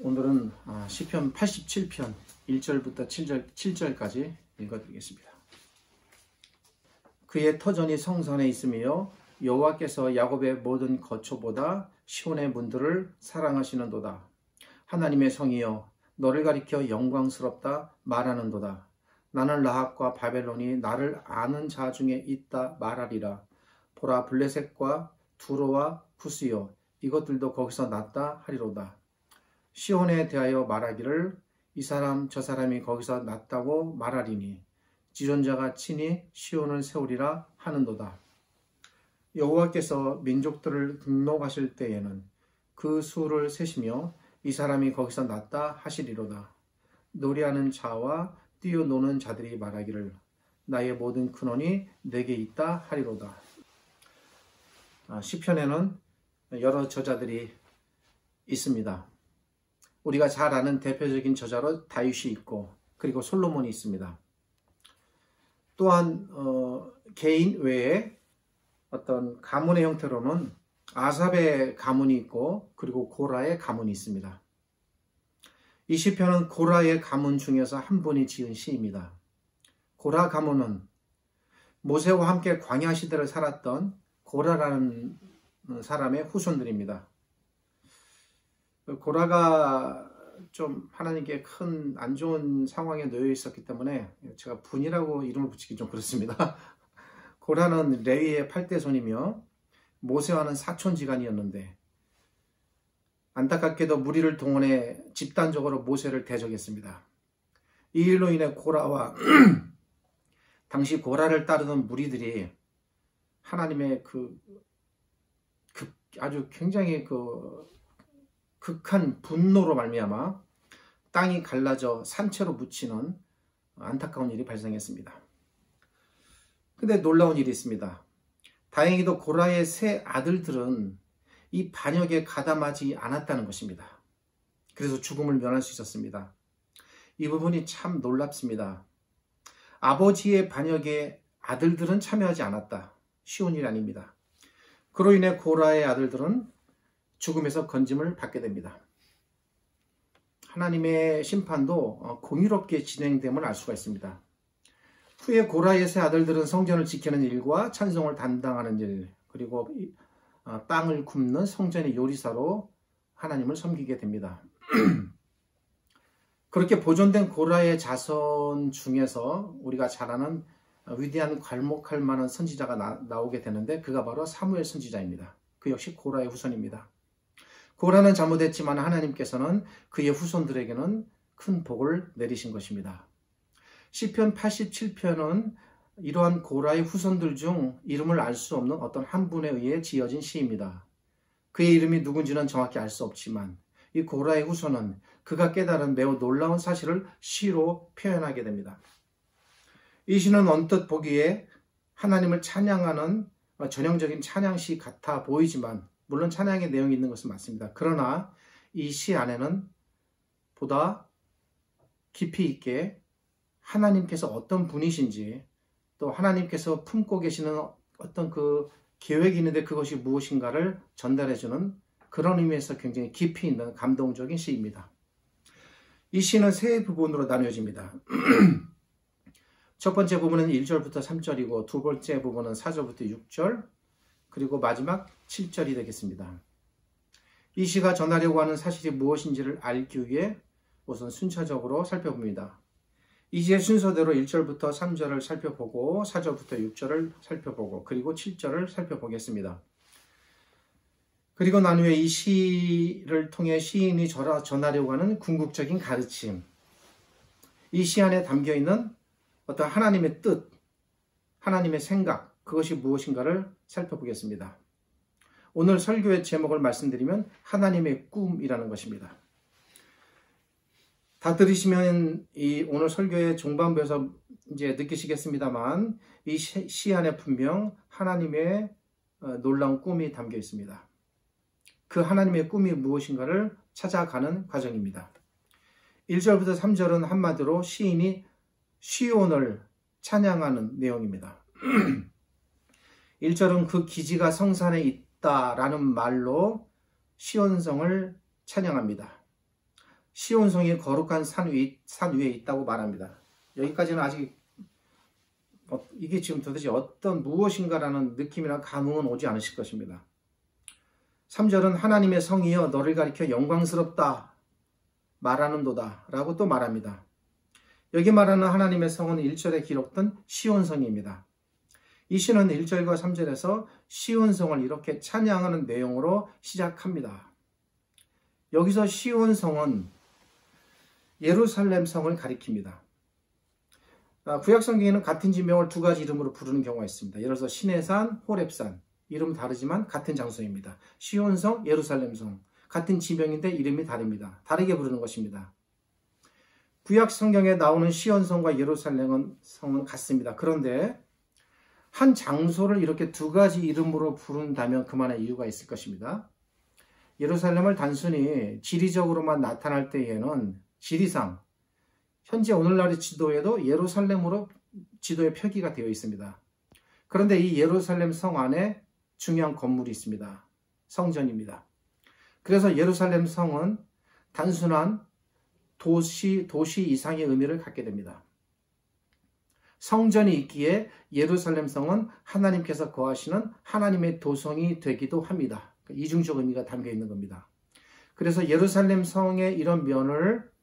오늘은 시편 87편 1절부터 7절까지 읽어드리겠습니다. 그의 터전이 성산에 있으며 여호와께서 야곱의 모든 거처보다 시온의 문들을 사랑하시는도다. 하나님의 성이여 너를 가리켜 영광스럽다 말하는도다. 나는 라합과 바벨론이 나를 아는 자 중에 있다 말하리라. 보라 블레셋과 두로와 쿠스여 이것들도 거기서 났다 하리로다. 시온에 대하여 말하기를 이 사람 저 사람이 거기서 났다고 말하리니 지존자가 친히 시온을 세우리라 하는도다. 여호와께서 민족들을 등록하실 때에는 그 수를 세시며 이 사람이 거기서 났다 하시리로다. 노래하는 자와 뛰어노는 자들이 말하기를 나의 모든 근원이 내게 있다 하리로다. 시편에는 여러 저자들이 있습니다. 우리가 잘 아는 대표적인 저자로 다윗이 있고 그리고 솔로몬이 있습니다. 또한 개인 외에 어떤 가문의 형태로는 아삽의 가문이 있고 그리고 고라의 가문이 있습니다. 이 시편은 고라의 가문 중에서 한 분이 지은 시입니다. 고라 가문은 모세와 함께 광야 시대를 살았던 고라라는 사람의 후손들입니다. 고라가 좀 하나님께 큰 안 좋은 상황에 놓여 있었기 때문에 제가 분이라고 이름을 붙이기 좀 그렇습니다. 고라는 레위의 8대 손이며 모세와는 사촌지간이었는데 안타깝게도 무리를 동원해 집단적으로 모세를 대적했습니다. 이 일로 인해 고라와 당시 고라를 따르던 무리들이 하나님의 아주 굉장히 극한 분노로 말미암아 땅이 갈라져 산채로 묻히는 안타까운 일이 발생했습니다. 근데 놀라운 일이 있습니다. 다행히도 고라의 세 아들들은 이 반역에 가담하지 않았다는 것입니다. 그래서 죽음을 면할 수 있었습니다. 이 부분이 참 놀랍습니다. 아버지의 반역에 아들들은 참여하지 않았다. 쉬운 일이 아닙니다. 그로 인해 고라의 아들들은 죽음에서 건짐을 받게 됩니다. 하나님의 심판도 공의롭게 진행됨을 알 수가 있습니다. 후에 고라의 세 아들들은 성전을 지키는 일과 찬송을 담당하는 일, 그리고 빵을 굽는 성전의 요리사로 하나님을 섬기게 됩니다. 그렇게 보존된 고라의 자손 중에서 우리가 잘 아는 위대한 괄목할 만한 선지자가 나오게 되는데 그가 바로 사무엘 선지자입니다. 그 역시 고라의 후손입니다. 고라는 잘못했지만 하나님께서는 그의 후손들에게는 큰 복을 내리신 것입니다. 시편 87편은 이러한 고라의 후손들 중 이름을 알 수 없는 어떤 한 분에 의해 지어진 시입니다. 그의 이름이 누군지는 정확히 알 수 없지만 이 고라의 후손은 그가 깨달은 매우 놀라운 사실을 시로 표현하게 됩니다. 이 시는 언뜻 보기에 하나님을 찬양하는 전형적인 찬양시 같아 보이지만 물론 찬양의 내용이 있는 것은 맞습니다. 그러나 이 시 안에는 보다 깊이 있게 하나님께서 어떤 분이신지 또 하나님께서 품고 계시는 어떤 그 계획이 있는데 그것이 무엇인가를 전달해주는 그런 의미에서 굉장히 깊이 있는 감동적인 시입니다. 이 시는 세 부분으로 나뉘어집니다. 첫 번째 부분은 1절부터 3절이고 두 번째 부분은 4절부터 6절 그리고 마지막 7절이 되겠습니다. 이 시가 전하려고 하는 사실이 무엇인지를 알기 위해 우선 순차적으로 살펴봅니다. 이 시의 순서대로 1절부터 3절을 살펴보고 4절부터 6절을 살펴보고 그리고 7절을 살펴보겠습니다. 그리고 난 후에 이 시를 통해 시인이 전하려고 하는 궁극적인 가르침, 이 시 안에 담겨있는 어떤 하나님의 뜻, 하나님의 생각, 그것이 무엇인가를 살펴보겠습니다. 오늘 설교의 제목을 말씀드리면 하나님의 꿈이라는 것입니다. 다 들으시면 이 오늘 설교의 중반부에서 이제 느끼시겠습니다만 이 시 안에 분명 하나님의 놀라운 꿈이 담겨 있습니다. 그 하나님의 꿈이 무엇인가를 찾아가는 과정입니다. 1절부터 3절은 한마디로 시인이 시온을 찬양하는 내용입니다. 1절은 그 기지가 성산에 있다라는 말로 시온성을 찬양합니다. 시온성이 거룩한 산 위에 있다고 말합니다. 여기까지는 아직 이게 지금 도대체 어떤 무엇인가라는 느낌이나 감흥은 오지 않으실 것입니다. 3절은 하나님의 성이여 너를 가리켜 영광스럽다 말하는도다 라고 또 말합니다. 여기 말하는 하나님의 성은 1절에 기록된 시온성입니다. 이 시는 1절과 3절에서 시온성을 이렇게 찬양하는 내용으로 시작합니다. 여기서 시온성은 예루살렘 성을 가리킵니다. 구약성경에는 같은 지명을 두 가지 이름으로 부르는 경우가 있습니다. 예를 들어서 시내산, 호렙산, 이름은 다르지만 같은 장소입니다. 시온성, 예루살렘성, 같은 지명인데 이름이 다릅니다. 다르게 부르는 것입니다. 구약성경에 나오는 시온성과 예루살렘 성은 같습니다. 그런데 한 장소를 이렇게 두 가지 이름으로 부른다면 그만한 이유가 있을 것입니다. 예루살렘을 단순히 지리적으로만 나타날 때에는 지리상, 현재 오늘날의 지도에도 예루살렘으로 지도에 표기가 되어 있습니다. 그런데 이 예루살렘 성 안에 중요한 건물이 있습니다. 성전입니다. 그래서 예루살렘 성은 단순한 도시 이상의 의미를 갖게 됩니다. 성전이 있기에 예루살렘 성은 하나님께서 거하시는 하나님의 도성이 되기도 합니다. 이중적 의미가 담겨 있는 겁니다. 그래서 예루살렘 성의 이런 면을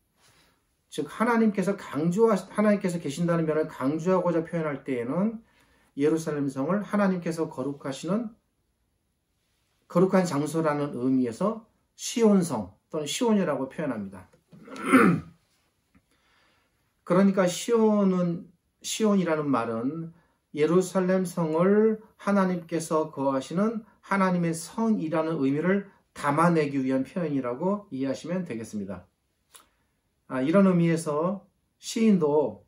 즉 하나님께서 계신다는 면을 강조하고자 표현할 때에는 예루살렘 성을 하나님께서 거룩한 장소라는 의미에서 시온성 또는 시온이라고 표현합니다. 그러니까 시온이라는 말은 예루살렘 성을 하나님께서 거하시는 하나님의 성이라는 의미를 담아내기 위한 표현이라고 이해하시면 되겠습니다. 이런 의미에서 시인도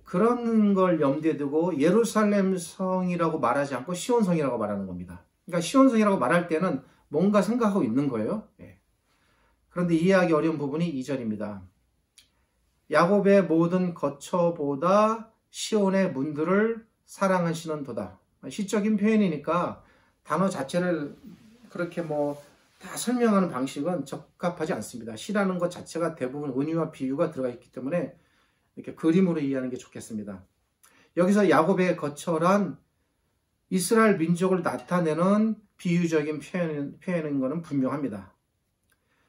그런 걸 염두에 두고 예루살렘 성이라고 말하지 않고 시온성이라고 말하는 겁니다. 그러니까 시온성이라고 말할 때는 뭔가 생각하고 있는 거예요. 그런데 이해하기 어려운 부분이 2절입니다. 야곱의 모든 거처보다 시온의 문들을 사랑하시는 도다. 시적인 표현이니까 단어 자체를 그렇게 다 설명하는 방식은 적합하지 않습니다. 시라는 것 자체가 대부분 은유와 비유가 들어가 있기 때문에 이렇게 그림으로 이해하는 게 좋겠습니다. 여기서 야곱의 거처란 이스라엘 민족을 나타내는 비유적인 표현인 것은 분명합니다.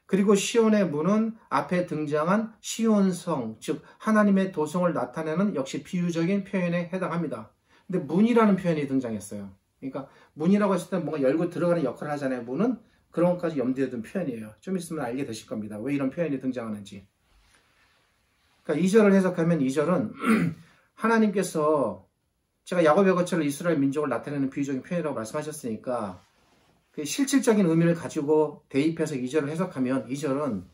그리고 시온의 문은 앞에 등장한 시온성, 즉 하나님의 도성을 나타내는 역시 비유적인 표현에 해당합니다. 근데 문이라는 표현이 등장했어요. 그러니까 문이라고 했을 때 뭔가 열고 들어가는 역할을 하잖아요. 문은 그런 것까지 염두에 둔 표현이에요. 좀 있으면 알게 되실 겁니다. 왜 이런 표현이 등장하는지. 그러니까 2절을 해석하면 2절은 하나님께서 제가 야곱의 거처를 이스라엘 민족을 나타내는 비유적인 표현이라고 말씀하셨으니까 그 실질적인 의미를 가지고 대입해서 2절을 해석하면 2절은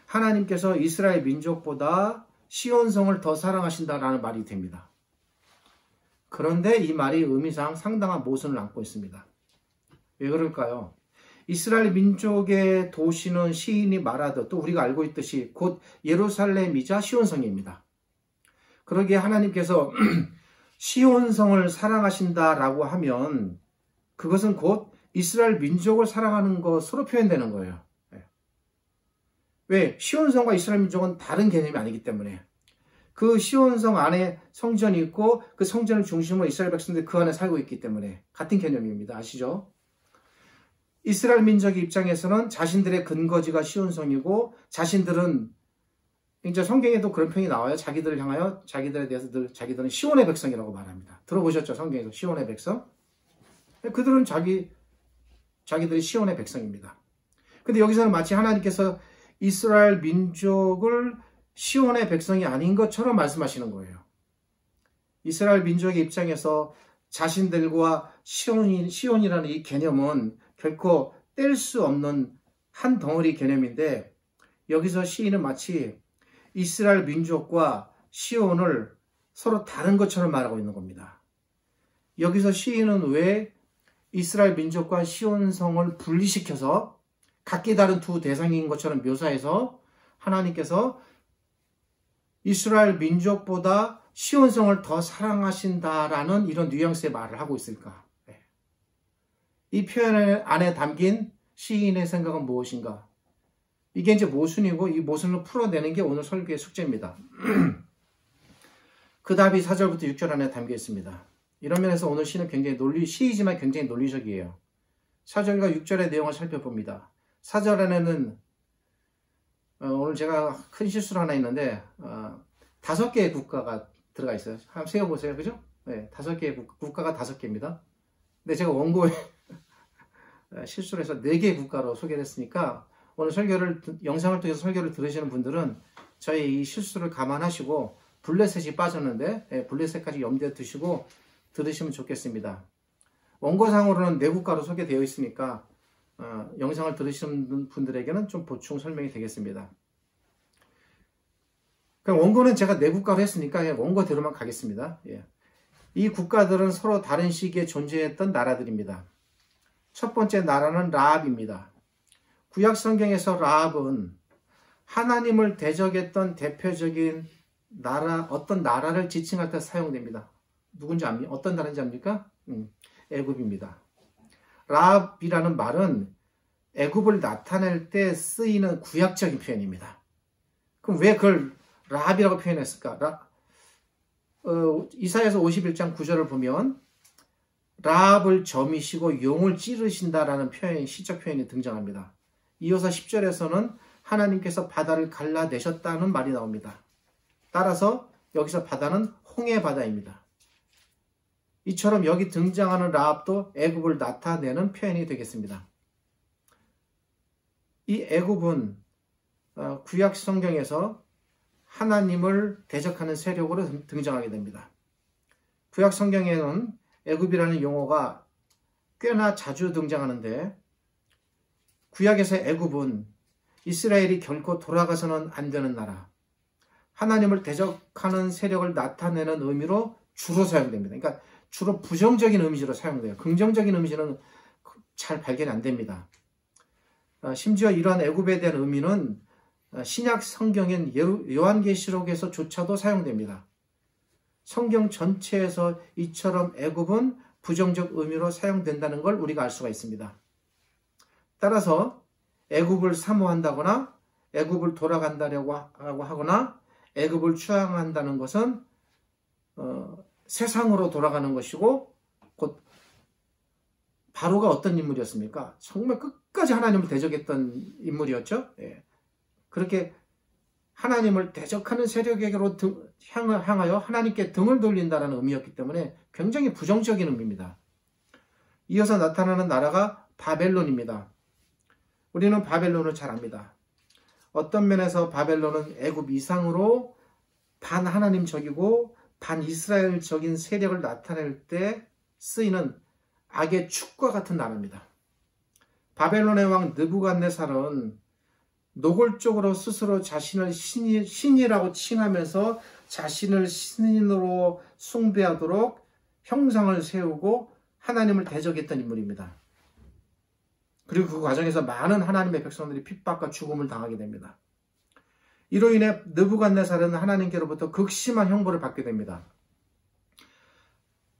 하나님께서 이스라엘 민족보다 시온성을 더 사랑하신다라는 말이 됩니다. 그런데 이 말이 의미상 상당한 모순을 안고 있습니다. 왜 그럴까요? 이스라엘 민족의 도시는 시인이 말하듯 또 우리가 알고 있듯이 곧 예루살렘이자 시온성입니다. 그러기에 하나님께서 시온성을 사랑하신다라고 하면 그것은 곧 이스라엘 민족을 사랑하는 것으로 표현되는 거예요. 왜? 시온성과 이스라엘 민족은 다른 개념이 아니기 때문에 그 시온성 안에 성전이 있고 그 성전을 중심으로 이스라엘 백성들이 그 안에 살고 있기 때문에 같은 개념입니다. 아시죠? 이스라엘 민족의 입장에서는 자신들의 근거지가 시온성이고 자신들은 이제 성경에도 그런 표현이 나와요. 자기들을 향하여 자기들에 대해서 자기들은 시온의 백성이라고 말합니다. 들어보셨죠? 성경에서 시온의 백성? 그들은 자기들이 시온의 백성입니다. 근데 여기서는 마치 하나님께서 이스라엘 민족을 시온의 백성이 아닌 것처럼 말씀하시는 거예요. 이스라엘 민족의 입장에서 자신들과 시온이라는 이 개념은 결코 뗄 수 없는 한 덩어리 개념인데 여기서 시인은 마치 이스라엘 민족과 시온을 서로 다른 것처럼 말하고 있는 겁니다. 여기서 시인은 왜 이스라엘 민족과 시온성을 분리시켜서 각기 다른 두 대상인 것처럼 묘사해서 하나님께서 이스라엘 민족보다 시온성을 더 사랑하신다라는 이런 뉘앙스의 말을 하고 있을까? 이 표현 안에 담긴 시인의 생각은 무엇인가? 이게 이제 모순이고 이 모순을 풀어내는 게 오늘 설교의 숙제입니다. 그 답이 4절부터 6절 안에 담겨 있습니다. 이런 면에서 오늘 시는 굉장히 시이지만 굉장히 논리적이에요. 4절과 6절의 내용을 살펴봅니다. 4절 안에는 오늘 제가 큰 실수를 하나 했는데 5개의 국가가 들어가 있어요. 한번 세어보세요. 그죠? 네, 5개의 국가가 5개입니다. 근데 제가 원고에 실수를 해서 4개의 국가로 소개를 했으니까 오늘 영상을 통해서 설교를 들으시는 분들은 저희 이 실수를 감안하시고 블레셋이 빠졌는데 블레셋까지 염두에 두시고 들으시면 좋겠습니다. 원고상으로는 4국가로 소개되어 있으니까 영상을 들으시는 분들에게는 좀 보충 설명이 되겠습니다. 그럼 원고는 제가 4국가로 했으니까 원고대로만 가겠습니다. 이 국가들은 서로 다른 시기에 존재했던 나라들입니다. 첫 번째 나라는 라합입니다. 구약 성경에서 라합은 하나님을 대적했던 대표적인 어떤 나라를 지칭할 때 사용됩니다. 누군지 압니까? 어떤 나라인지 압니까? 애굽입니다. 라합이라는 말은 애굽을 나타낼 때 쓰이는 구약적인 표현입니다. 그럼 왜 그걸 라합이라고 표현했을까? 이사야서 51장 9절을 보면 라합을 점이시고 용을 찌르신다라는 시적 표현이 등장합니다. 이어서 10절에서는 하나님께서 바다를 갈라내셨다는 말이 나옵니다. 따라서 여기서 바다는 홍해 바다입니다. 이처럼 여기 등장하는 라합도 애굽을 나타내는 표현이 되겠습니다. 이 애굽은 구약 성경에서 하나님을 대적하는 세력으로 등장하게 됩니다. 구약 성경에는 애굽이라는 용어가 꽤나 자주 등장하는데 구약에서 애굽은 이스라엘이 결코 돌아가서는 안 되는 나라, 하나님을 대적하는 세력을 나타내는 의미로 주로 사용됩니다. 그러니까 주로 부정적인 의미로 사용돼요. 긍정적인 의미는 잘 발견이 안 됩니다. 심지어 이러한 애굽에 대한 의미는 신약 성경인 요한계시록에서조차도 사용됩니다. 성경 전체에서 이처럼 애굽은 부정적 의미로 사용된다는 걸 우리가 알 수가 있습니다. 따라서 애굽을 사모한다거나 애굽을 돌아간다고 하거나 애굽을 추앙한다는 것은 세상으로 돌아가는 것이고 곧 바로가 어떤 인물이었습니까? 정말 끝까지 하나님을 대적했던 인물이었죠. 그렇게 하나님을 대적하는 세력에게로 향하여 하나님께 등을 돌린다는 의미였기 때문에 굉장히 부정적인 의미입니다. 이어서 나타나는 나라가 바벨론입니다. 우리는 바벨론을 잘 압니다. 어떤 면에서 바벨론은 애굽 이상으로 반하나님적이고 반이스라엘적인 세력을 나타낼 때 쓰이는 악의 축과 같은 나라입니다. 바벨론의 왕 느부갓네살은 노골적으로 스스로 자신을 신이라고 칭하면서 자신을 신으로 숭배하도록 형상을 세우고 하나님을 대적했던 인물입니다. 그리고 그 과정에서 많은 하나님의 백성들이 핍박과 죽음을 당하게 됩니다. 이로 인해 느부갓네살은 하나님께로부터 극심한 형벌을 받게 됩니다.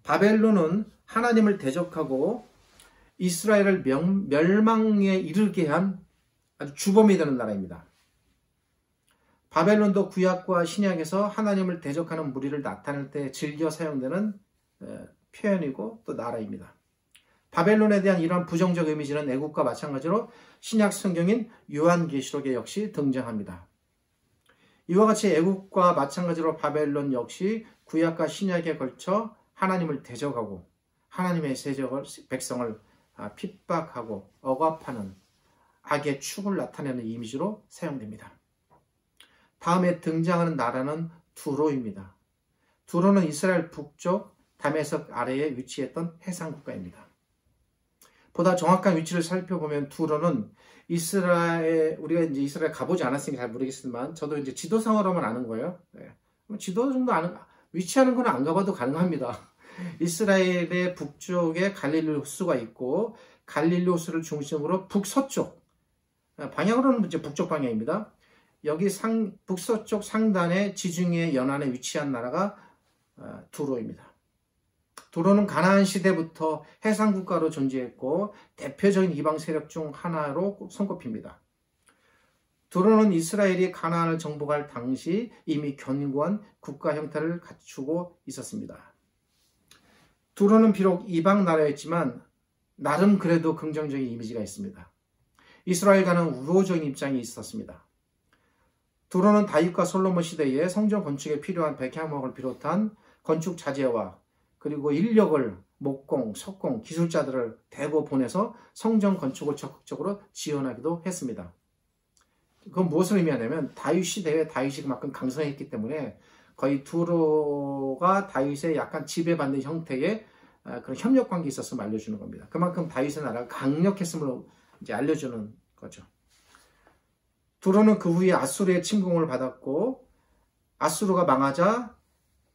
바벨론은 하나님을 대적하고 이스라엘을 멸망에 이르게 한 아주 주범이 되는 나라입니다. 바벨론도 구약과 신약에서 하나님을 대적하는 무리를 나타낼 때 즐겨 사용되는 표현이고 또 나라입니다. 바벨론에 대한 이러한 부정적 이미지는 애국과 마찬가지로 신약 성경인 요한계시록에 역시 등장합니다. 이와 같이 애국과 마찬가지로 바벨론 역시 구약과 신약에 걸쳐 하나님을 대적하고 하나님의 백성을 핍박하고 억압하는 악의 축을 나타내는 이미지로 사용됩니다. 다음에 등장하는 나라는 두로입니다. 두로는 이스라엘 북쪽 다메섹 아래에 위치했던 해상국가입니다. 보다 정확한 위치를 살펴보면 두로는 우리가 이제 이스라엘 가보지 않았으니까 잘 모르겠지만 저도 이제 지도상으로만 아는 거예요. 지도 정도 위치하는 건 안 가봐도 가능합니다. 이스라엘의 북쪽에 갈릴리 호수가 있고 갈릴리 호수를 중심으로 북서쪽 방향으로는 이제 북쪽 방향입니다. 여기 북서쪽 상단의 지중해 연안에 위치한 나라가 두로입니다. 두로는 가나안 시대부터 해상국가로 존재했고 대표적인 이방 세력 중 하나로 손꼽힙니다. 두로는 이스라엘이 가나안을 정복할 당시 이미 견고한 국가 형태를 갖추고 있었습니다. 두로는 비록 이방 나라였지만 나름 그래도 긍정적인 이미지가 있습니다. 이스라엘과는 우호적인 입장이 있었습니다. 두로는 다윗과 솔로몬 시대에 성전 건축에 필요한 백향목을 비롯한 건축 자재와 그리고 인력을 목공, 석공, 기술자들을 대거 보내서 성전 건축을 적극적으로 지원하기도 했습니다. 그건 무엇을 의미하냐면 다윗 시대에 다윗이 그만큼 강성했기 때문에 거의 두로가 다윗의 약간 지배받는 형태의 그런 협력 관계에 있었음을 알려주는 겁니다. 그만큼 다윗의 나라가 강력했음을 이제 알려주는 거죠. 두로는 그 후에 아수르의 침공을 받았고 아수르가 망하자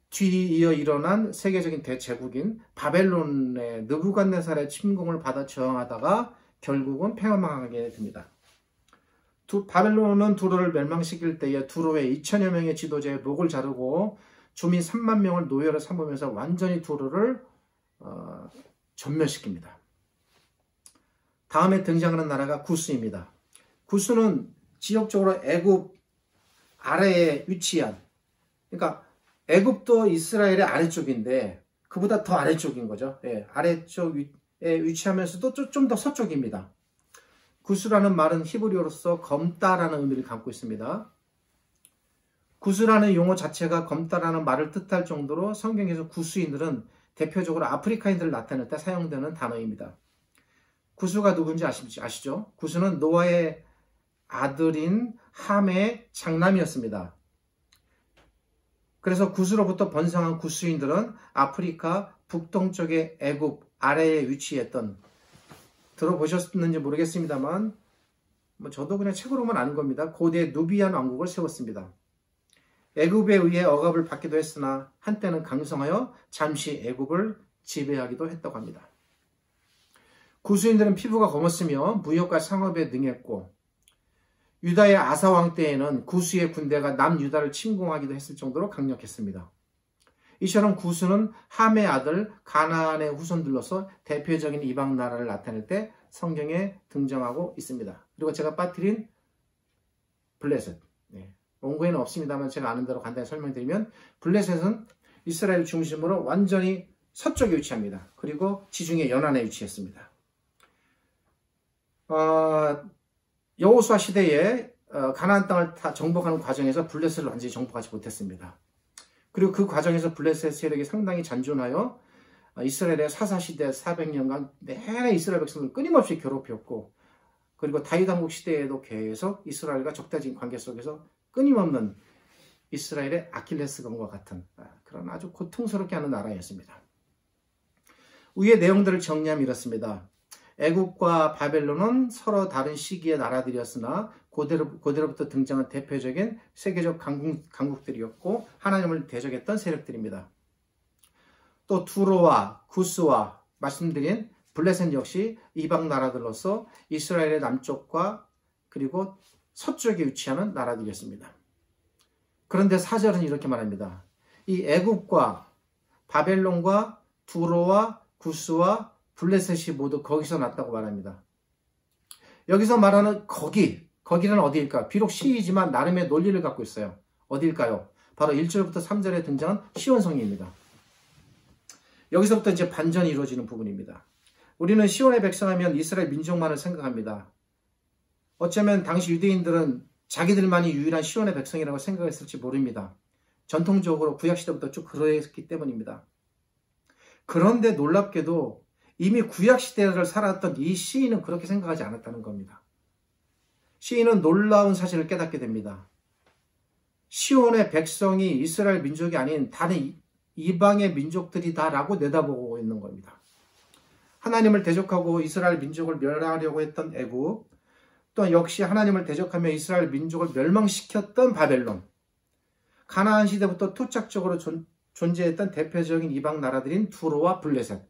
뒤이어 일어난 세계적인 대제국인 바벨론의 느부갓네살의 침공을 받아 저항하다가 결국은 패망하게 됩니다. 바벨론은 두로를 멸망시킬 때에 두로의 2000여 명의 지도자의 목을 자르고 주민 3만 명을 노예로 삼으면서 완전히 두로를 전멸시킵니다. 다음에 등장하는 나라가 구스입니다. 구스는 지역적으로 애굽 아래에 위치한, 그러니까 애굽도 이스라엘의 아래쪽인데 그보다 더 아래쪽인 거죠. 예, 아래쪽에 위치하면서도 좀 더 서쪽입니다. 구스라는 말은 히브리어로서 검다라는 의미를 갖고 있습니다. 구스라는 용어 자체가 검다라는 말을 뜻할 정도로 성경에서 구스인들은 대표적으로 아프리카인들을 나타낼 때 사용되는 단어입니다. 구스가 누군지 아시죠? 구스는 노아의 아들인 함의 장남이었습니다. 그래서 구스로부터 번성한 구스인들은 아프리카 북동쪽의 애굽 아래에 위치했던, 들어보셨는지 모르겠습니다만 저도 그냥 책으로만 아는 겁니다. 고대 누비안 왕국을 세웠습니다. 애굽에 의해 억압을 받기도 했으나 한때는 강성하여 잠시 애굽을 지배하기도 했다고 합니다. 구스인들은 피부가 검었으며 무역과 상업에 능했고 유다의 아사왕 때에는 구스의 군대가 남유다를 침공하기도 했을 정도로 강력했습니다. 이처럼 구스는 함의 아들 가나안의 후손들로서 대표적인 이방 나라를 나타낼 때 성경에 등장하고 있습니다. 그리고 제가 빠뜨린 블레셋, 원고에는 없습니다만 제가 아는 대로 간단히 설명드리면 블레셋은 이스라엘 중심으로 완전히 서쪽에 위치합니다. 그리고 지중해 연안에 위치했습니다. 여호수아 시대에 가나안 땅을 다 정복하는 과정에서 블레셋을 완전히 정복하지 못했습니다. 그리고 그 과정에서 블레셋 세력이 상당히 잔존하여 이스라엘의 사사시대 400년간 내내 이스라엘 백성을 끊임없이 괴롭혔고, 그리고 다윗 왕국 시대에도 계속 이스라엘과 적대적인 관계 속에서 끊임없는 이스라엘의 아킬레스건과 같은 그런 아주 고통스럽게 하는 나라였습니다. 위의 내용들을 정리하면 이렇습니다. 애굽과 바벨론은 서로 다른 시기의 나라들이었으나 고대로부터 등장한 대표적인 세계적 강국들이었고 하나님을 대적했던 세력들입니다. 또 두로와 구스와 말씀드린 블레셋 역시 이방 나라들로서 이스라엘의 남쪽과 그리고 서쪽에 위치하는 나라들이었습니다. 그런데 4절은 이렇게 말합니다. 이 애굽과 바벨론과 두로와 구스와 블레셋이 모두 거기서 났다고 말합니다. 여기서 말하는 거기는 어디일까? 비록 시이지만 나름의 논리를 갖고 있어요. 어디일까요? 바로 1절부터 3절에 등장한 시온성입니다. 여기서부터 이제 반전이 이루어지는 부분입니다. 우리는 시온의 백성하면 이스라엘 민족만을 생각합니다. 어쩌면 당시 유대인들은 자기들만이 유일한 시온의 백성이라고 생각했을지 모릅니다. 전통적으로 구약시대부터 쭉 그러했기 때문입니다. 그런데 놀랍게도 이미 구약시대를 살았던 이 시인은 그렇게 생각하지 않았다는 겁니다. 시인은 놀라운 사실을 깨닫게 됩니다. 시온의 백성이 이스라엘 민족이 아닌 다른 이방의 민족들이다라고 내다보고 있는 겁니다. 하나님을 대적하고 이스라엘 민족을 멸하려고 했던 애굽, 또 역시 하나님을 대적하며 이스라엘 민족을 멸망시켰던 바벨론, 가나안 시대부터 토착적으로 존재했던 대표적인 이방 나라들인 두로와 블레셋,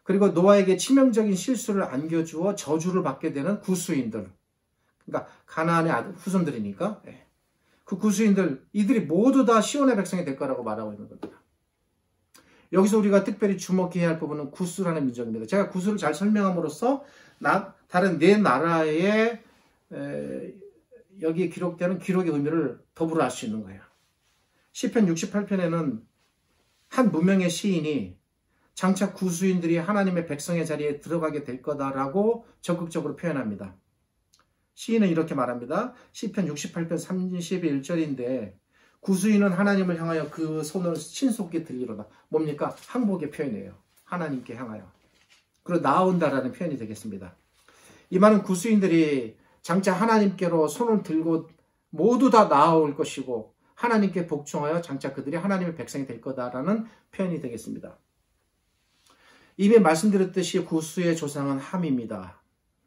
그리고 노아에게 치명적인 실수를 안겨주어 저주를 받게 되는 구스인들, 그러니까 가나안의 후손들이니까 그 구스인들, 이들이 모두 다 시온의 백성이 될 거라고 말하고 있는 겁니다. 여기서 우리가 특별히 주목해야 할 부분은 구스라는 민족입니다. 제가 구스를 잘 설명함으로써 다른 네 나라의 여기 기록되는 기록의 의미를 더불어 알 수 있는 거예요. 시편 68편에는 한 무명의 시인이 장차 구수인들이 하나님의 백성의 자리에 들어가게 될 거다라고 적극적으로 표현합니다. 시인은 이렇게 말합니다. 시편 68편 31절인데 구수인은 하나님을 향하여 그 손을 신속히 들리로다. 뭡니까? 항복의 표현이에요. 하나님께 향하여. 그리고 나아온다라는 표현이 되겠습니다. 이 말은 구수인들이 장차 하나님께로 손을 들고 모두 다 나아올 것이고 하나님께 복종하여 장차 그들이 하나님의 백성이 될 거다라는 표현이 되겠습니다. 이미 말씀드렸듯이 구수의 조상은 함입니다.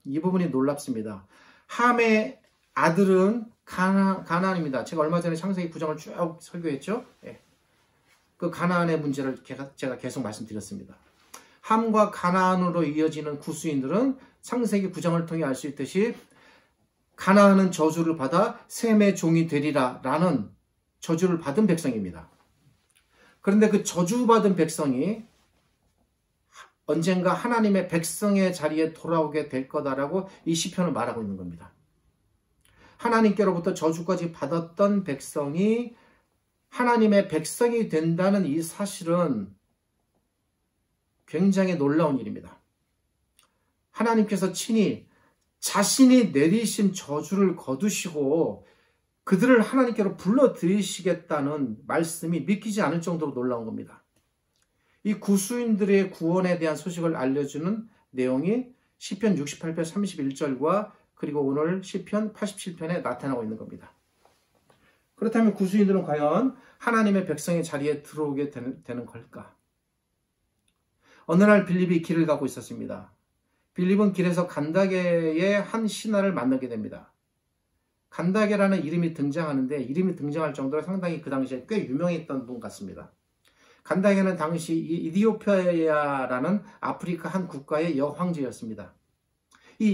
이 부분이 놀랍습니다. 함의 아들은 가나안입니다. 제가 얼마 전에 창세기 9장을 쭉 설교했죠. 그 가나안의 문제를 제가 계속 말씀드렸습니다. 함과 가나안으로 이어지는 구수인들은 창세기 9장을 통해 알 수 있듯이 가나안은 저주를 받아 셈의 종이 되리라 라는 저주를 받은 백성입니다. 그런데 그 저주받은 백성이 언젠가 하나님의 백성의 자리에 돌아오게 될 거다라고 이 시편을 말하고 있는 겁니다. 하나님께로부터 저주까지 받았던 백성이 하나님의 백성이 된다는 이 사실은 굉장히 놀라운 일입니다. 하나님께서 친히 자신이 내리신 저주를 거두시고 그들을 하나님께로 불러들이시겠다는 말씀이 믿기지 않을 정도로 놀라운 겁니다. 이 구수인들의 구원에 대한 소식을 알려주는 내용이 시편 68편 31절과 그리고 오늘 시편 87편에 나타나고 있는 겁니다. 그렇다면 구수인들은 과연 하나님의 백성의 자리에 들어오게 되는 걸까? 어느 날 빌립이 길을 가고 있었습니다. 빌립은 길에서 간다게의 한 신하를 만나게 됩니다. 간다게라는 이름이 등장하는데 이름이 등장할 정도로 상당히 그 당시에 꽤 유명했던 분 같습니다. 간다게는 당시 이디오피아라는 아프리카 한 국가의 여황제였습니다. 이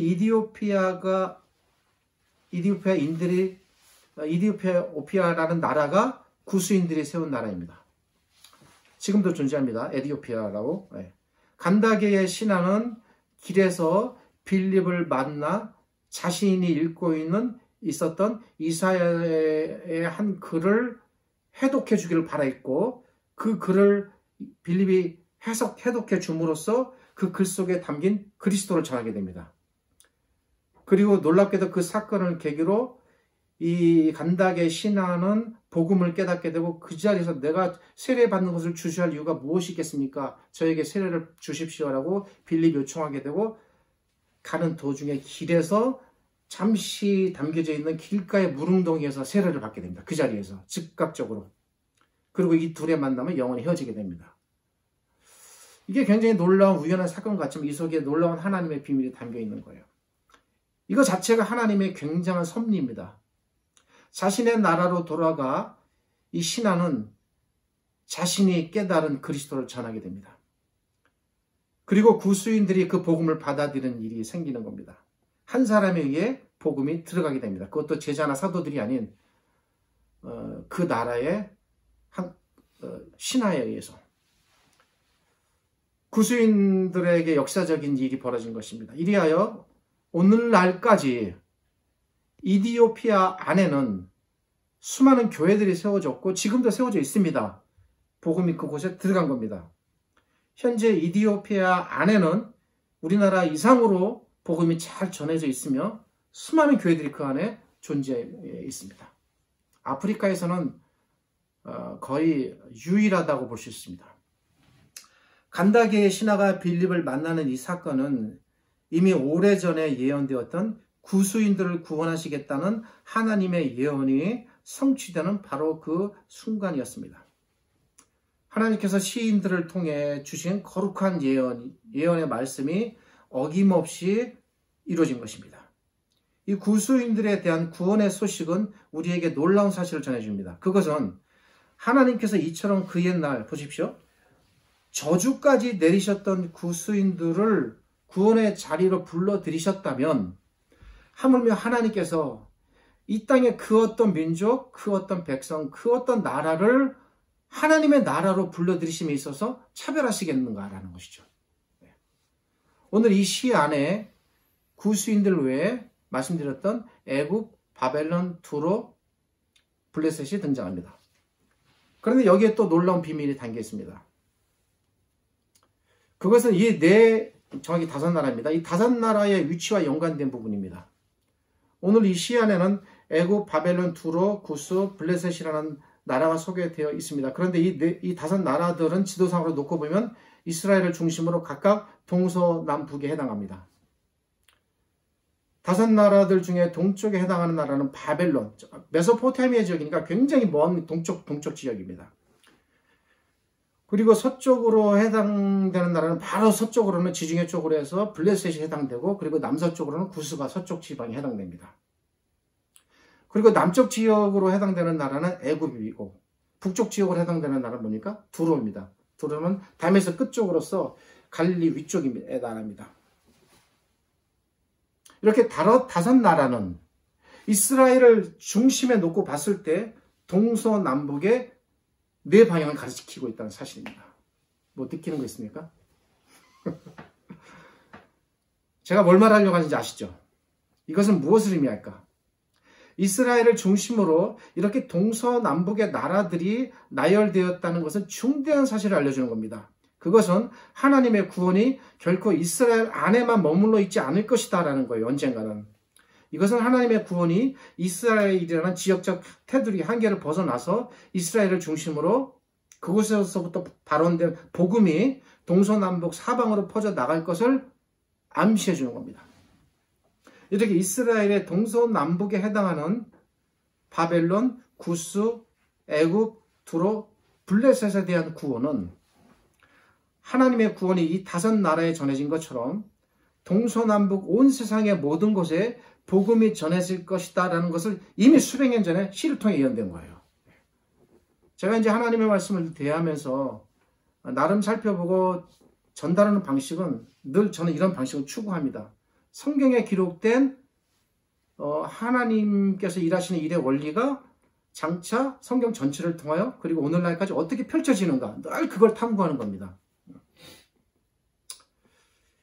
이디오피아라는 나라가 구수인들이 세운 나라입니다. 지금도 존재합니다. 에디오피아라고. 간다게의 신하는 길에서 빌립을 만나 자신이 읽고 있었던 이사야의 한 글을 해독해 주기를 바라했고 그 글을 빌립이 해독해 줌으로써 그 글 속에 담긴 그리스도를 전하게 됩니다. 그리고 놀랍게도 그 사건을 계기로 이 간다게 신하는 복음을 깨닫게 되고 그 자리에서 내가 세례받는 것을 주시할 이유가 무엇이겠습니까? 저에게 세례를 주십시오라고 빌립이 요청하게 되고 가는 도중에 길에서 잠시 담겨져 있는 길가의 물웅덩이에서 세례를 받게 됩니다. 그 자리에서 즉각적으로. 그리고 이 둘의 만남은 영원히 헤어지게 됩니다. 이게 굉장히 놀라운 우연한 사건 같지만 이 속에 놀라운 하나님의 비밀이 담겨 있는 거예요. 이거 자체가 하나님의 굉장한 섭리입니다. 자신의 나라로 돌아가 이 신하는 자신이 깨달은 그리스도를 전하게 됩니다. 그리고 구수인들이 그 복음을 받아들이는 일이 생기는 겁니다. 한 사람에 의해 복음이 들어가게 됩니다. 그것도 제자나 사도들이 아닌 그 나라의 신하에 의해서. 구수인들에게 역사적인 일이 벌어진 것입니다. 이리하여 오늘날까지 이디오피아 안에는 수많은 교회들이 세워졌고 지금도 세워져 있습니다. 복음이 그곳에 들어간 겁니다. 현재 이디오피아 안에는 우리나라 이상으로 복음이 잘 전해져 있으며 수많은 교회들이 그 안에 존재해 있습니다. 아프리카에서는 거의 유일하다고 볼 수 있습니다. 간다게의 신하가 빌립을 만나는 이 사건은 이미 오래전에 예언되었던 구수인들을 구원하시겠다는 하나님의 예언이 성취되는 바로 그 순간이었습니다. 하나님께서 시인들을 통해 주신 거룩한 예언의 말씀이 어김없이 이루어진 것입니다. 이 구수인들에 대한 구원의 소식은 우리에게 놀라운 사실을 전해줍니다. 그것은 하나님께서 이처럼 그 옛날 보십시오. 저주까지 내리셨던 구수인들을 구원의 자리로 불러들이셨다면 하물며 하나님께서 이 땅의 그 어떤 민족, 그 어떤 백성, 그 어떤 나라를 하나님의 나라로 불러들이심에 있어서 차별하시겠는가라는 것이죠. 오늘 이 시 안에 구수인들 외에 말씀드렸던 애굽, 바벨론, 두로, 블레셋이 등장합니다. 그런데 여기에 또 놀라운 비밀이 담겨 있습니다. 그것은 정확히 5나라입니다. 이 5나라의 위치와 연관된 부분입니다. 오늘 이 시안에는 애굽, 바벨론, 두로, 구스, 블레셋이라는 나라가 소개되어 있습니다. 그런데 이 5나라들은 지도상으로 놓고 보면 이스라엘을 중심으로 각각 동서남북에 해당합니다. 5나라들 중에 동쪽에 해당하는 나라는 바벨론, 메소포타미아 지역이니까 굉장히 먼 동쪽 지역입니다. 그리고 서쪽으로 해당되는 나라는 바로 서쪽으로는 지중해 쪽으로 해서 블레셋이 해당되고, 그리고 남서쪽으로는 구스가 서쪽 지방에 해당됩니다. 그리고 남쪽 지역으로 해당되는 나라는 애굽이고, 북쪽 지역으로 해당되는 나라는 뭡니까? 두로입니다. 두로는 담에서 끝쪽으로서 갈릴리 위쪽의 나라입니다. 이렇게 5나라는 이스라엘을 중심에 놓고 봤을 때 동서남북의 4방향을 가리키고 있다는 사실입니다. 뭐 느끼는 거 있습니까? 제가 뭘 말하려고 하는지 아시죠? 이것은 무엇을 의미할까? 이스라엘을 중심으로 이렇게 동서남북의 나라들이 나열되었다는 것은 중대한 사실을 알려주는 겁니다. 그것은 하나님의 구원이 결코 이스라엘 안에만 머물러 있지 않을 것이다 라는 거예요. 언젠가는. 이것은 하나님의 구원이 이스라엘이라는 지역적 테두리 한계를 벗어나서 이스라엘을 중심으로 그곳에서부터 발원된 복음이 동서남북 사방으로 퍼져 나갈 것을 암시해 주는 겁니다. 이렇게 이스라엘의 동서남북에 해당하는 바벨론, 구스, 애굽, 두로, 블레셋에 대한 구원은 하나님의 구원이 이 5나라에 전해진 것처럼 동서남북 온 세상의 모든 곳에 복음이 전해질 것이다 라는 것을 이미 수백 년 전에 시를 통해 예언된 거예요. 제가 이제 하나님의 말씀을 대하면서 나름 살펴보고 전달하는 방식은 늘 저는 이런 방식을 추구합니다. 성경에 기록된 하나님께서 일하시는 일의 원리가 장차 성경 전체를 통하여 그리고 오늘날까지 어떻게 펼쳐지는가 늘 그걸 탐구하는 겁니다.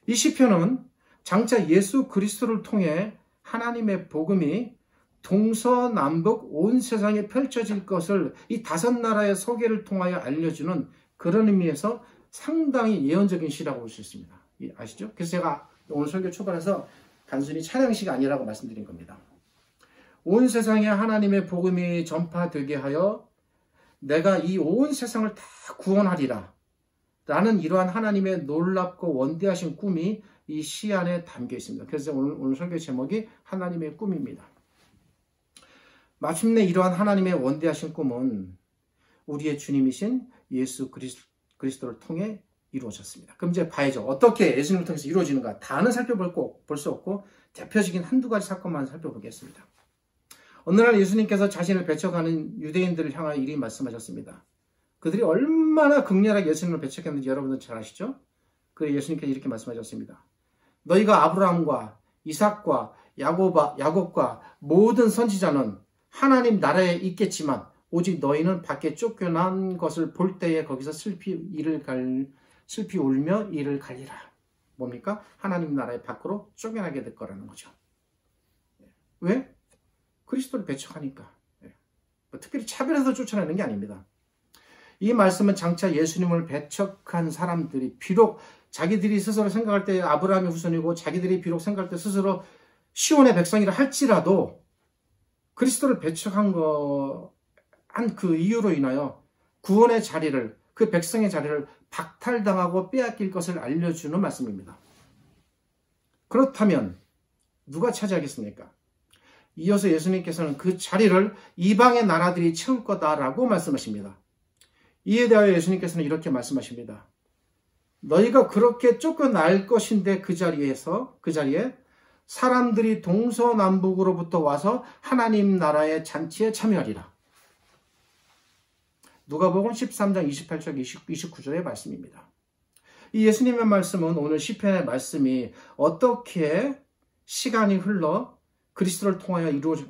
이 시편은 장차 예수 그리스도를 통해 하나님의 복음이 동서남북 온 세상에 펼쳐질 것을 이 5나라의 소개를 통하여 알려주는 그런 의미에서 상당히 예언적인 시라고 볼 수 있습니다. 아시죠? 그래서 제가 오늘 설교 초반에서 단순히 찬양시가 아니라고 말씀드린 겁니다. 온 세상에 하나님의 복음이 전파되게 하여 내가 이 온 세상을 다 구원하리라 라는 이러한 하나님의 놀랍고 원대하신 꿈이 이 시 안에 담겨 있습니다. 그래서 오늘 설교 제목이 하나님의 꿈입니다. 마침내 이러한 하나님의 원대하신 꿈은 우리의 주님이신 예수 그리스도를 통해 이루어졌습니다. 그럼 이제 봐야죠. 어떻게 예수님을 통해서 이루어지는가. 다는 살펴볼 수 없고 대표적인 한두 가지 사건만 살펴보겠습니다. 어느 날 예수님께서 자신을 배척하는 유대인들을 향하여 이리 말씀하셨습니다. 그들이 얼마나 극렬하게 예수님을 배척했는지 여러분들 잘 아시죠? 그래서 예수님께서 이렇게 말씀하셨습니다. 너희가 아브라함과 이삭과 야곱과 모든 선지자는 하나님 나라에 있겠지만 오직 너희는 밖에 쫓겨난 것을 볼 때에 거기서 슬피 울며 이를 갈리라. 뭡니까? 하나님 나라의 밖으로 쫓겨나게 될 거라는 거죠. 왜? 그리스도를 배척하니까. 특별히 차별해서 쫓아내는 게 아닙니다. 이 말씀은 장차 예수님을 배척한 사람들이 비록 자기들이 스스로 생각할 때 아브라함의 후손이고 자기들이 비록 생각할 때 스스로 시온의 백성이라 할지라도 그리스도를 배척한 그 이유로 인하여 구원의 자리를, 그 백성의 자리를 박탈당하고 빼앗길 것을 알려주는 말씀입니다. 그렇다면 누가 차지하겠습니까? 이어서 예수님께서는 그 자리를 이방의 나라들이 채울 거다라고 말씀하십니다. 이에 대하여 예수님께서는 이렇게 말씀하십니다. 너희가 그렇게 쫓겨날 것인데 그 자리에 사람들이 동서남북으로부터 와서 하나님 나라의 잔치에 참여하리라. 누가복음 13장 28절 29절의 말씀입니다. 이 예수님의 말씀은 오늘 시편의 말씀이 어떻게 시간이 흘러 그리스도를 통하여 이루어질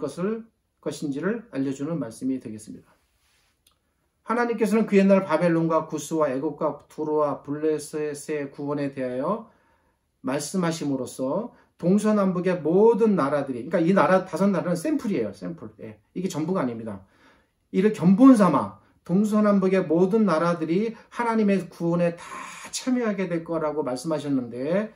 것인지를 알려주는 말씀이 되겠습니다. 하나님께서는 그 옛날 바벨론과 구스와 애굽과 두로와 블레셋의 구원에 대하여 말씀하심으로써 동서남북의 모든 나라들이, 그러니까 이 나라 5나라는 샘플이에요. 샘플. 예. 이게 전부가 아닙니다. 이를 견본 삼아 동서남북의 모든 나라들이 하나님의 구원에 다 참여하게 될 거라고 말씀하셨는데,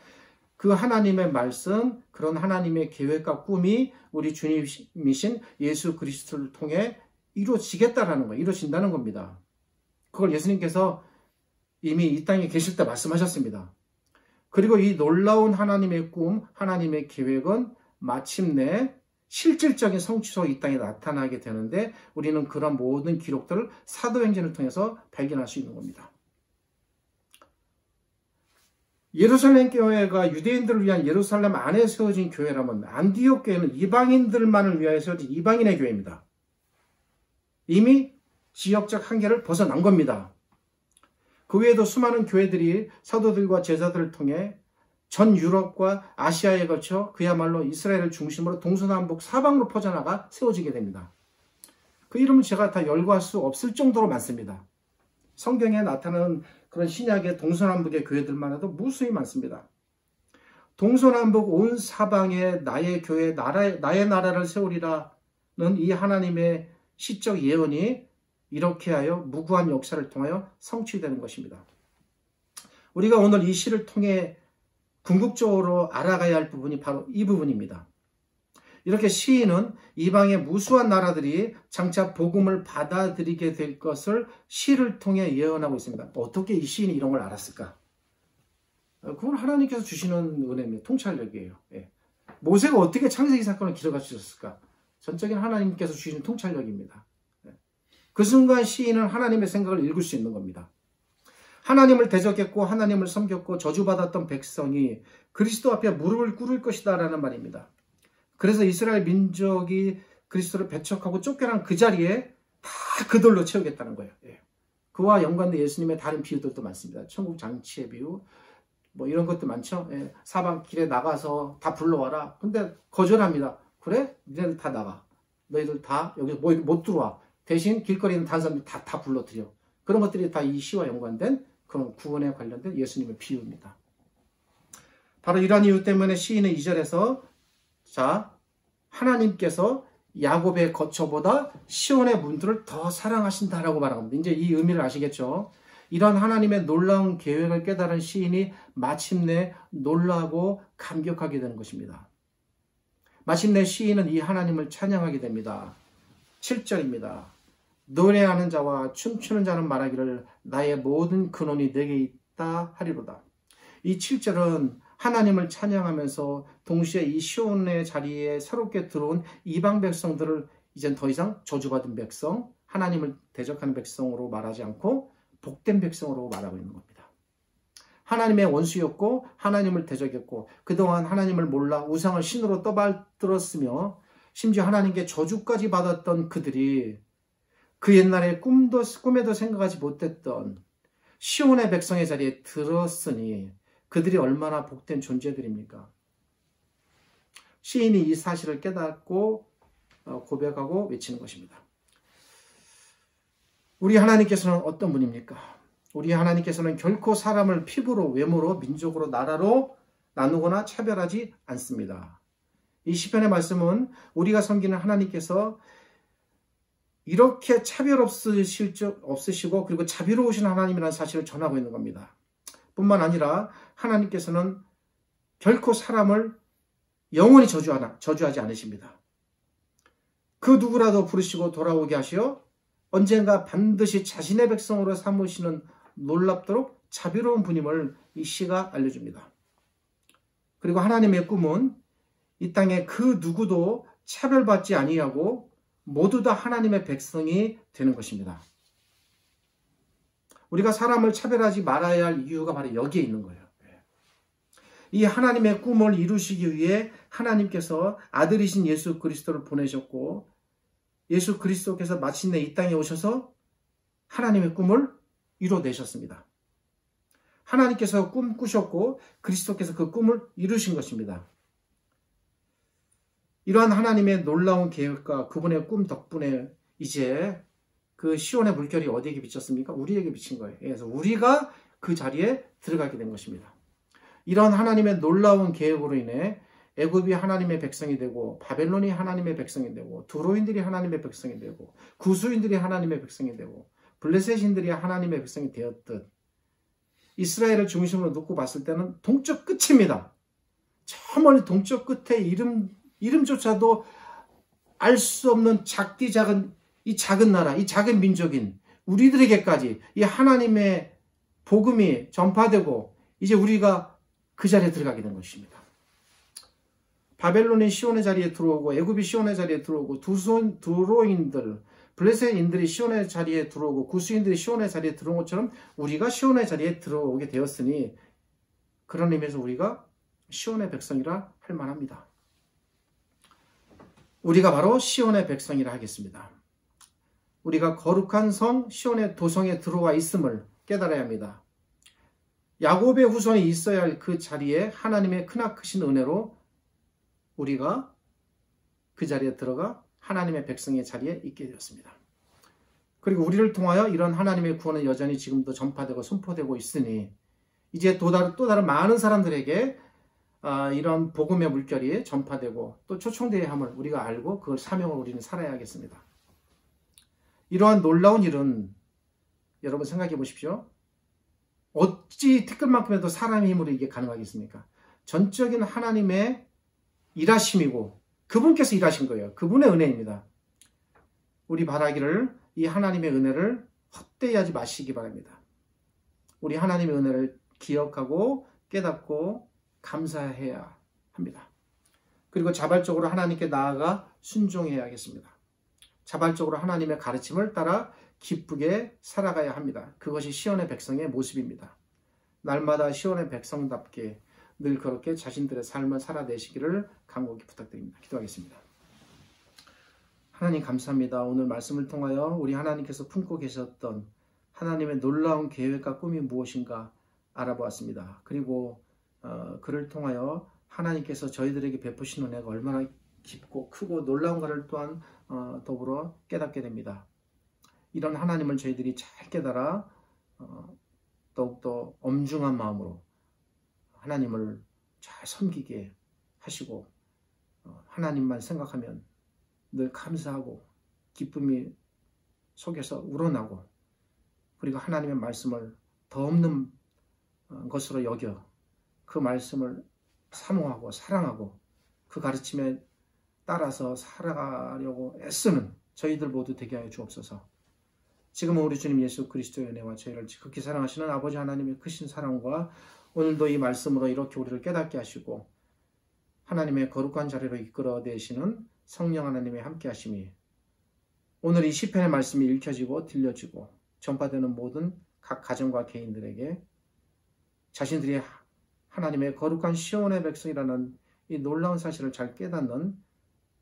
그 하나님의 말씀, 그런 하나님의 계획과 꿈이 우리 주님이신 예수 그리스도를 통해 이루어지겠다라는 거예요. 이루어진다는 겁니다. 그걸 예수님께서 이미 이 땅에 계실 때 말씀하셨습니다. 그리고 이 놀라운 하나님의 꿈, 하나님의 계획은 마침내 실질적인 성취로 이 땅에 나타나게 되는데, 우리는 그런 모든 기록들을 사도행전을 통해서 발견할 수 있는 겁니다. 예루살렘 교회가 유대인들을 위한 예루살렘 안에 세워진 교회라면, 안디옥 교회는 이방인들만을 위하여 세워진 이방인의 교회입니다. 이미 지역적 한계를 벗어난 겁니다. 그 외에도 수많은 교회들이 사도들과 제자들을 통해 전 유럽과 아시아에 걸쳐 그야말로 이스라엘을 중심으로 동서남북 사방으로 퍼져나가 세워지게 됩니다. 그 이름은 제가 다 열거할 수 없을 정도로 많습니다. 성경에 나타나는 그런 신약의 동서남북의 교회들만 해도 무수히 많습니다. 동서남북 온 사방에 나의 교회, 나의 나라를 세우리라는 이 하나님의 시적 예언이 이렇게 하여 무구한 역사를 통하여 성취되는 것입니다. 우리가 오늘 이 시를 통해 궁극적으로 알아가야 할 부분이 바로 이 부분입니다. 이렇게 시인은 이방의 무수한 나라들이 장차 복음을 받아들이게 될 것을 시를 통해 예언하고 있습니다. 어떻게 이 시인이 이런 걸 알았을까? 그건 하나님께서 주시는 은혜입니다. 통찰력이에요. 예. 모세가 어떻게 창세기 사건을 기록할 수 있었을까? 전적인 하나님께서 주시는 통찰력입니다. 그 순간 시인은 하나님의 생각을 읽을 수 있는 겁니다. 하나님을 대적했고 하나님을 섬겼고 저주받았던 백성이 그리스도 앞에 무릎을 꿇을 것이다 라는 말입니다. 그래서 이스라엘 민족이 그리스도를 배척하고 쫓겨난 그 자리에 다 그들로 채우겠다는 거예요. 그와 연관된 예수님의 다른 비유들도 많습니다. 천국 장치의 비유, 뭐 이런 것도 많죠. 사방 길에 나가서 다 불러와라. 근데 거절합니다. 그래? 니네들 다 나가. 너희들 다 여기서 못 들어와. 대신 길거리에 있는 다른 사람들 다 불러들여. 그런 것들이 다 이 시와 연관된 그런 구원에 관련된 예수님의 비유입니다. 바로 이러한 이유 때문에 시인은 2절에서 하나님께서 야곱의 거처보다 시온의 문들을 더 사랑하신다라고 말합니다. 이제 이 의미를 아시겠죠? 이런 하나님의 놀라운 계획을 깨달은 시인이 마침내 놀라고 감격하게 되는 것입니다. 마침내 시인은 이 하나님을 찬양하게 됩니다. 7절입니다. 노래하는 자와 춤추는 자는 말하기를 나의 모든 근원이 내게 있다 하리로다. 이 7절은 하나님을 찬양하면서 동시에 이 시온의 자리에 새롭게 들어온 이방 백성들을 이젠 더 이상 저주받은 백성, 하나님을 대적하는 백성으로 말하지 않고 복된 백성으로 말하고 있는 겁니다. 하나님의 원수였고 하나님을 대적했고 그동안 하나님을 몰라 우상을 신으로 떠받들었으며 심지어 하나님께 저주까지 받았던 그들이 그 옛날에 꿈에도 생각하지 못했던 시온의 백성의 자리에 들었으니 그들이 얼마나 복된 존재들입니까? 시인이 이 사실을 깨닫고 고백하고 외치는 것입니다. 우리 하나님께서는 어떤 분입니까? 우리 하나님께서는 결코 사람을 피부로, 외모로, 민족으로, 나라로 나누거나 차별하지 않습니다. 이 시편의 말씀은 우리가 섬기는 하나님께서 이렇게 차별 없으시고 그리고 자비로우신 하나님이라는 사실을 전하고 있는 겁니다. 뿐만 아니라 하나님께서는 결코 사람을 영원히 저주하지 않으십니다. 그 누구라도 부르시고 돌아오게 하시어 언젠가 반드시 자신의 백성으로 삼으시는 놀랍도록 자비로운 분임을 이 시가 알려줍니다. 그리고 하나님의 꿈은 이 땅에 그 누구도 차별받지 아니하고 모두 다 하나님의 백성이 되는 것입니다. 우리가 사람을 차별하지 말아야 할 이유가 바로 여기에 있는 거예요. 이 하나님의 꿈을 이루시기 위해 하나님께서 아들이신 예수 그리스도를 보내셨고 예수 그리스도께서 마침내 이 땅에 오셔서 하나님의 꿈을 이루어내셨습니다. 하나님께서 꿈 꾸셨고 그리스도께서 그 꿈을 이루신 것입니다. 이러한 하나님의 놀라운 계획과 그분의 꿈 덕분에 이제 그 시온의 물결이 어디에게 비쳤습니까? 우리에게 비친 거예요. 그래서 우리가 그 자리에 들어가게 된 것입니다. 이러한 하나님의 놀라운 계획으로 인해 애굽이 하나님의 백성이 되고 바벨론이 하나님의 백성이 되고 두로인들이 하나님의 백성이 되고 구수인들이 하나님의 백성이 되고 블레셋인들이 하나님의 백성이 되었듯 이스라엘을 중심으로 놓고 봤을 때는 동쪽 끝입니다. 저 멀리 동쪽 끝에 이름조차도 알 수 없는 작디 작은 이 작은 나라, 이 작은 민족인 우리들에게까지 이 하나님의 복음이 전파되고 이제 우리가 그 자리에 들어가게 된 것입니다. 바벨론이 시온의 자리에 들어오고 애굽이 시온의 자리에 들어오고 두로인들, 블레셋인들이 시온의 자리에 들어오고 구스인들이 시온의 자리에 들어온 것처럼 우리가 시온의 자리에 들어오게 되었으니 그런 의미에서 우리가 시온의 백성이라 할 만합니다. 우리가 바로 시온의 백성이라 하겠습니다. 우리가 거룩한 성 시온의 도성에 들어와 있음을 깨달아야 합니다. 야곱의 후손이 있어야 할 그 자리에 하나님의 크나크신 은혜로 우리가 그 자리에 들어가 하나님의 백성의 자리에 있게 되었습니다. 그리고 우리를 통하여 이런 하나님의 구원은 여전히 지금도 전파되고 선포되고 있으니 이제 또 다른 많은 사람들에게 이런 복음의 물결이 전파되고 또 초청되어야 함을 우리가 알고 그걸 사명을 우리는 살아야 하겠습니다. 이러한 놀라운 일은 여러분 생각해 보십시오. 어찌 티끌만큼에도 사람의 힘으로 이게 가능하겠습니까? 전적인 하나님의 일하심이고 그분께서 일하신 거예요. 그분의 은혜입니다. 우리 바라기를 이 하나님의 은혜를 헛되이 하지 마시기 바랍니다. 우리 하나님의 은혜를 기억하고 깨닫고 감사해야 합니다. 그리고 자발적으로 하나님께 나아가 순종해야겠습니다. 자발적으로 하나님의 가르침을 따라 기쁘게 살아가야 합니다. 그것이 시온의 백성의 모습입니다. 날마다 시온의 백성답게 늘 그렇게 자신들의 삶을 살아내시기를 간곡히 부탁드립니다. 기도하겠습니다. 하나님 감사합니다. 오늘 말씀을 통하여 우리 하나님께서 품고 계셨던 하나님의 놀라운 계획과 꿈이 무엇인가 알아보았습니다. 그리고 그를 통하여 하나님께서 저희들에게 베푸신 은혜가 얼마나 깊고 크고 놀라운가를 또한 더불어 깨닫게 됩니다. 이런 하나님을 저희들이 잘 깨달아 더욱더 엄중한 마음으로 하나님을 잘 섬기게 하시고 하나님만 생각하면 늘 감사하고 기쁨이 속에서 우러나고 그리고 하나님의 말씀을 더 없는 것으로 여겨 그 말씀을 사모하고 사랑하고 그 가르침에 따라서 살아가려고 애쓰는 저희들 모두 되게 하여 주옵소서. 지금은 우리 주님 예수 그리스도의 은혜와 저희를 극히 사랑하시는 아버지 하나님의 크신 사랑과 오늘도 이 말씀으로 이렇게 우리를 깨닫게 하시고 하나님의 거룩한 자리로 이끌어내시는 성령 하나님의 함께 하심이 오늘 이 시편의 말씀이 읽혀지고 들려지고 전파되는 모든 각 가정과 개인들에게 자신들이 하나님의 거룩한 시온의 백성이라는 이 놀라운 사실을 잘 깨닫는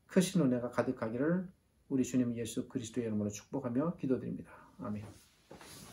크신 은혜가 가득하기를 우리 주님 예수 그리스도의 이름으로 축복하며 기도드립니다. 아멘.